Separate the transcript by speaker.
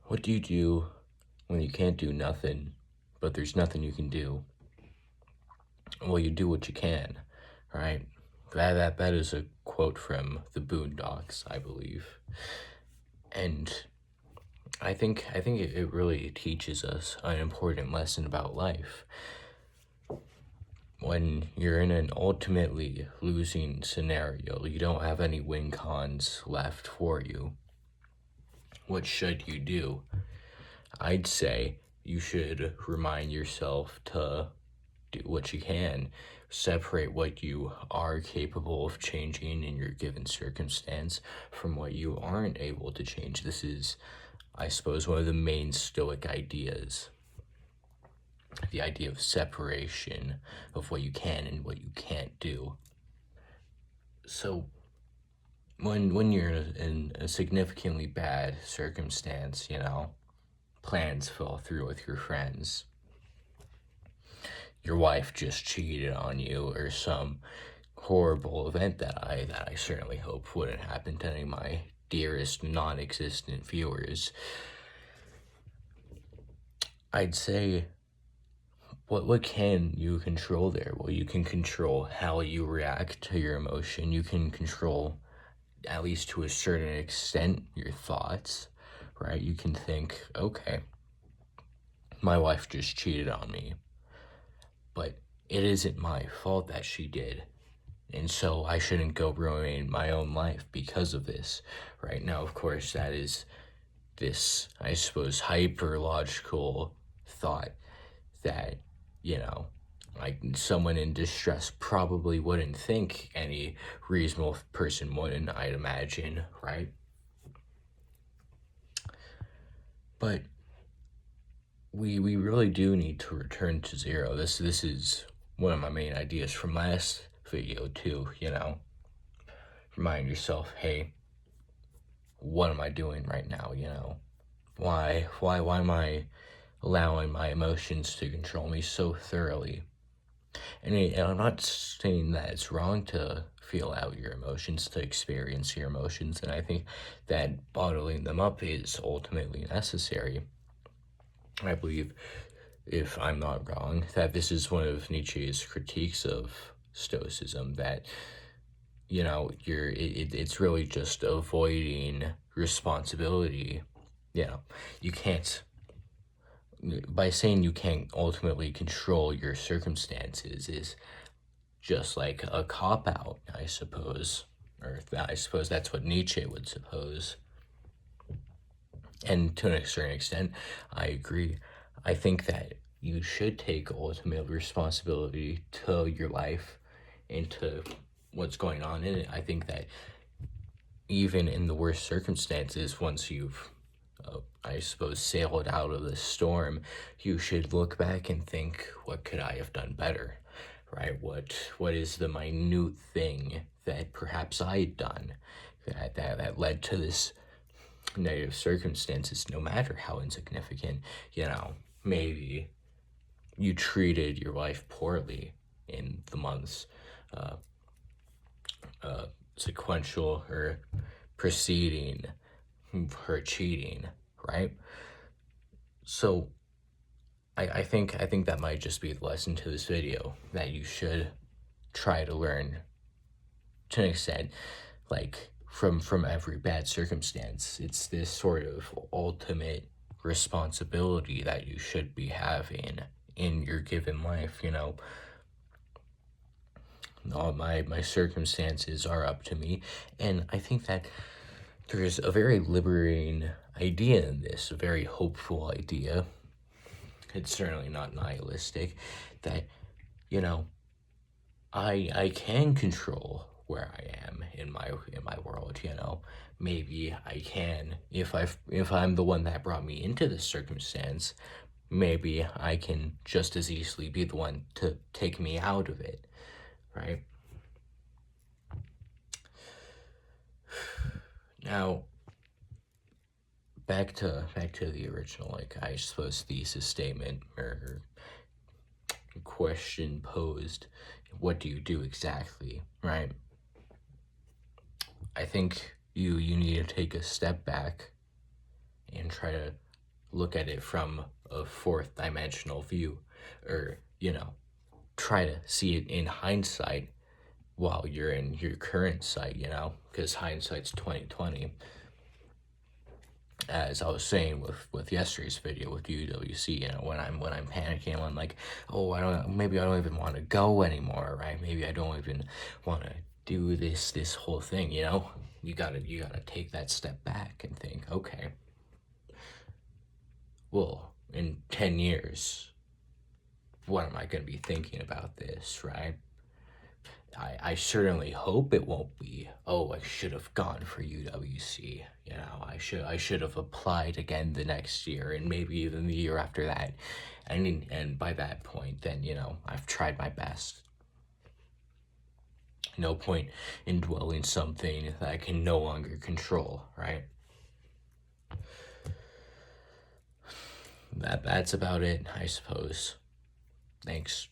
Speaker 1: What do you do when you can't do nothing, but there's nothing you can do? Well, you do what you can, right? That is a quote from the Boondocks, I believe. And I think it really teaches us an important lesson about life. When you're in an ultimately losing scenario, you don't have any win cons left for you. What should you do? I'd say you should remind yourself to do what you can, separate what you are capable of changing in your given circumstance from what you aren't able to change. This is, I suppose, one of the main Stoic ideas. The idea of separation of what you can and what you can't do. So when you're in a significantly bad circumstance, plans fell through with your friends, your wife just cheated on you, or some horrible event that I certainly hope wouldn't happen to any of my dearest non-existent viewers, I'd say what can you control there? Well, you can control how you react to your emotion. You can control, at least to a certain extent, your thoughts, right? You can think, okay, my wife just cheated on me, but it isn't my fault that she did. And so I shouldn't go ruining my own life because of this. Right now, of course, that is this, I suppose, hyper logical thought that, you know, like someone in distress probably wouldn't think. Any reasonable person wouldn't, I'd imagine, right? But we really do need to return to zero. This is one of my main ideas from last video too, Remind yourself, hey, what am I doing right now, Why am I allowing my emotions to control me so thoroughly? And I'm not saying that it's wrong to feel out your emotions, to experience your emotions, and I think that bottling them up is ultimately necessary. I believe, if I'm not wrong, that this is one of Nietzsche's critiques of Stoicism, that, it's really just avoiding responsibility. You can't, by saying you can't ultimately control your circumstances is just like a cop out, I suppose. Or I suppose that's what Nietzsche would suppose. And to a certain extent, I agree. I think that you should take ultimate responsibility to your life and to what's going on in it. I think that even in the worst circumstances, once you've, I suppose, sailed out of the storm, you should look back and think, what could I have done better? Right? What is the minute thing that perhaps I had done that led to this negative circumstances, no matter how insignificant? Maybe you treated your wife poorly in the months sequential or preceding her cheating, right? So I think that might just be the lesson to this video, that you should try to learn to an extent, like from every bad circumstance. It's this sort of ultimate responsibility that you should be having in your given life. All my circumstances are up to me, and I think that there's a very liberating idea in this, a very hopeful idea. It's certainly not nihilistic, that you know I can control where I am in my world. Maybe I can, if I'm the one that brought me into this circumstance, maybe I can just as easily be the one to take me out of it, right? Now, back to the original, like, I suppose, thesis statement or question posed. What do you do exactly, right? I think you need to take a step back and try to look at it from a fourth dimensional view, or, try to see it in hindsight while you're in your current sight, because hindsight's 2020. As I was saying with yesterday's video with UWC, when I'm panicking, I'm like, oh, maybe I don't even want to go anymore, right? Maybe I don't even want to do this whole thing, You gotta take that step back and think, okay, well, in 10 years, what am I gonna be thinking about this, right? I certainly hope it won't be, oh, I should have gone for UWC. I should have applied again the next year and maybe even the year after that. And by that point, then, I've tried my best. No point in dwelling something that I can no longer control, right? That's about it, I suppose. Thanks.